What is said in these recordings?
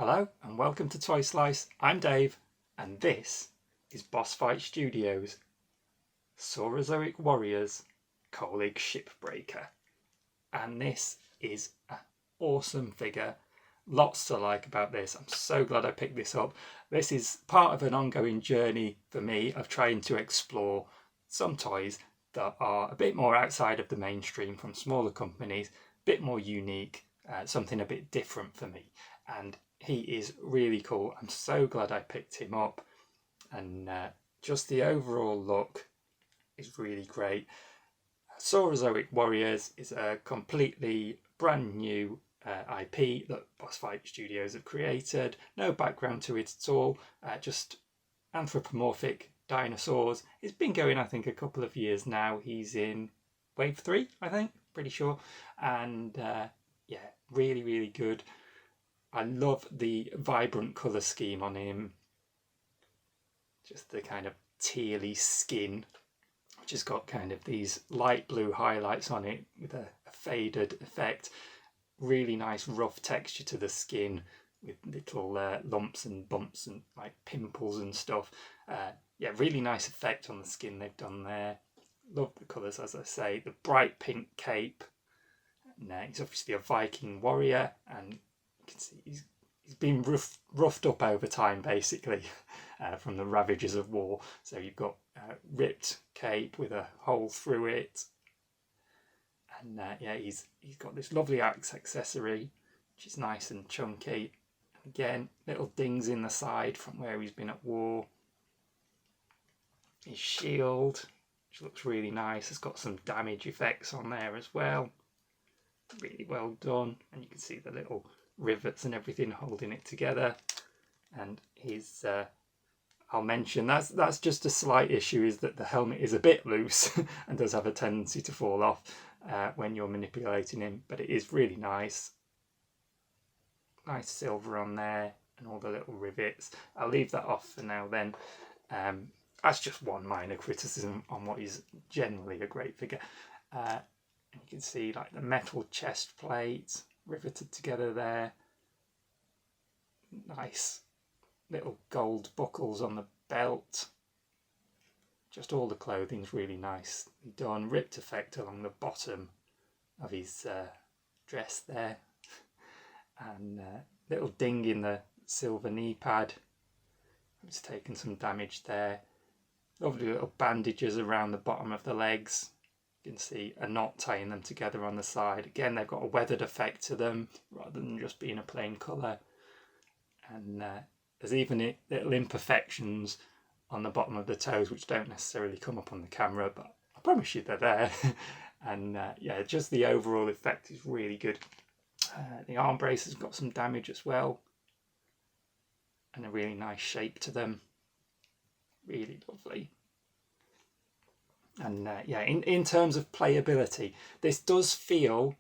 Hello and welcome to Toy Slice. I'm Dave and this is Boss Fight Studios' Saurozoic Warriors Kolig Shipbreaker. And this is an awesome figure. Lots to like about this. I'm so glad I picked this up. This is part of an ongoing journey for me of trying to explore some toys that are a bit more outside of the mainstream, from smaller companies, a bit more unique, something a bit different for me. And he is really cool. I'm so glad I picked him up, and just the overall look is really great. Saurozoic Warriors is a completely brand new IP that Boss Fight Studios have created. No background to it at all, just anthropomorphic dinosaurs. It's been going, I think, a couple of years now. He's in wave 3, I think, pretty sure. And yeah, really good. I love the vibrant colour scheme on him. Just the kind of tealy skin, which has got kind of these light blue highlights on it with a faded effect. Really nice rough texture to the skin with little lumps and bumps and like pimples and stuff. Yeah, really nice effect on the skin they've done there. Love the colours, as I say. The bright pink cape. And, he's obviously a Viking warrior, and you can see he's been roughed up over time, basically, from the ravages of war. So you've got ripped cape with a hole through it, and yeah, he's got this lovely axe accessory, which is nice and chunky. Again, little dings in the side from where he's been at war. His shield, which looks really nice, has got some damage effects on there as well. Really well done, and you can see the little rivets and everything holding it together. And his I'll mention that's just a slight issue, is that the helmet is a bit loose and does have a tendency to fall off when you're manipulating him, but it is really nice silver on there and all the little rivets. I'll leave that off for now then. That's just one minor criticism on what is generally a great figure. You can see like the metal chest plate riveted together there. Nice little gold buckles on the belt. Just all the clothing's really nicely done. Ripped effect along the bottom of his dress there. And little ding in the silver knee pad. It's taken some damage there. Lovely little bandages around the bottom of the legs. You can see a knot tying them together on the side. Again, they've got a weathered effect to them rather than just being a plain colour. And there's even little imperfections on the bottom of the toes, which don't necessarily come up on the camera, but I promise you they're there. And yeah, just the overall effect is really good. The arm brace has got some damage as well, and a really nice shape to them. Really lovely. And yeah, in terms of playability, this does feel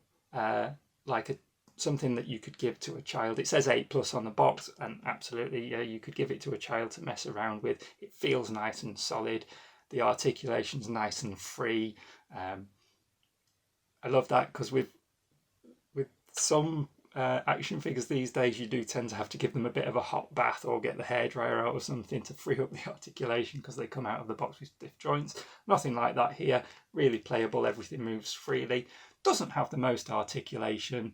like something that you could give to a child. It says 8+ on the box, and absolutely, yeah, you could give it to a child to mess around with. It feels nice and solid. The articulation's nice and free. I love that, because with some action figures these days, you do tend to have to give them a bit of a hot bath or get the hairdryer out or something to free up the articulation, because they come out of the box with stiff joints. Nothing like that here. Really playable. Everything moves freely. Doesn't have the most articulation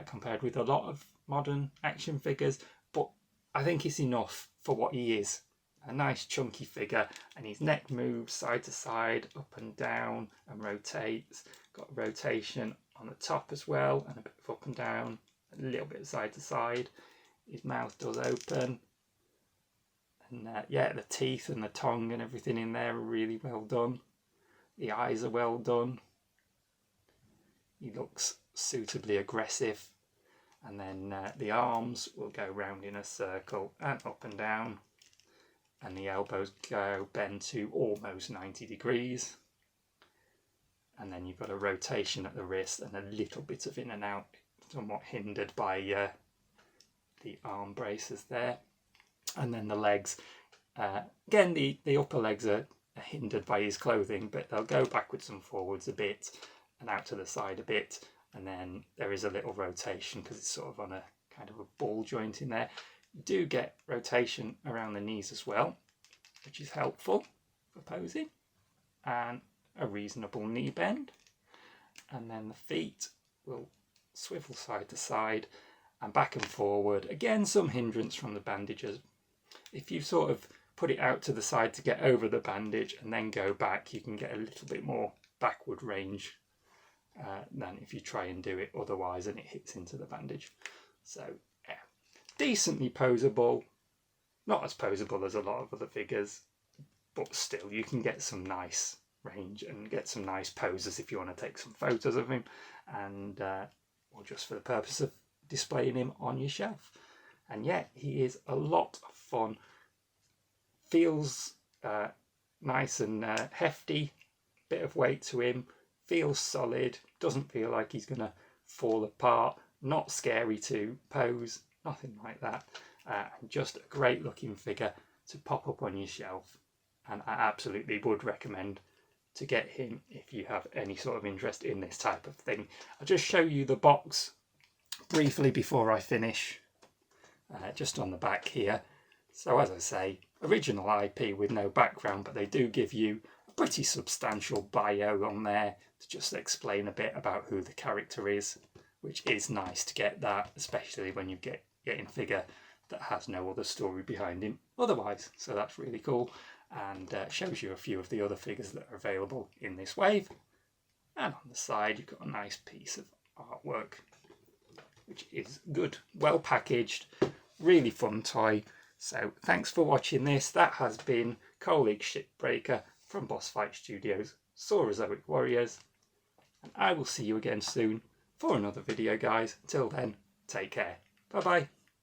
compared with a lot of modern action figures, but I think it's enough for what he is. A nice chunky figure, and his neck moves side to side, up and down, and rotates. Got rotation on the top as well, and a bit of up and down, a little bit side to side. His mouth does open, and yeah, the teeth and the tongue and everything in there are really well done. The eyes are well done. He looks suitably aggressive, and then the arms will go round in a circle and up and down, and the elbows bend to almost 90 degrees. And then you've got a rotation at the wrist and a little bit of in and out, somewhat hindered by the arm braces there. And then the legs, again, the upper legs are hindered by his clothing, but they'll go backwards and forwards a bit and out to the side a bit. And then there is a little rotation because it's sort of on a kind of a ball joint in there. You do get rotation around the knees as well, which is helpful for posing, and a reasonable knee bend. And then the feet will swivel side to side and back and forward. Again, some hindrance from the bandages. If you sort of put it out to the side to get over the bandage and then go back, you can get a little bit more backward range than if you try and do it otherwise and it hits into the bandage. So yeah, decently posable, not as posable as a lot of other figures, but still you can get some nice range and get some nice poses if you want to take some photos of him, and or just for the purpose of displaying him on your shelf. And yet he is a lot of fun, feels nice and hefty, bit of weight to him, feels solid, doesn't feel like he's gonna fall apart, not scary to pose, nothing like that, and just a great looking figure to pop up on your shelf. And I absolutely would recommend to get him if you have any sort of interest in this type of thing. I'll just show you the box briefly before I finish, just on the back here. So as I say, original IP with no background, but they do give you a pretty substantial bio on there to just explain a bit about who the character is, which is nice to get that, especially when you getting a figure that has no other story behind him otherwise. So that's really cool, and shows you a few of the other figures that are available in this wave. And on the side you've got a nice piece of artwork, which is good, well packaged, really fun toy. So thanks for watching this. That has been Kolig Shipbreaker from Boss Fight Studios, Saurozoic Warriors, and I will see you again soon for another video, guys. Till then, take care. Bye bye.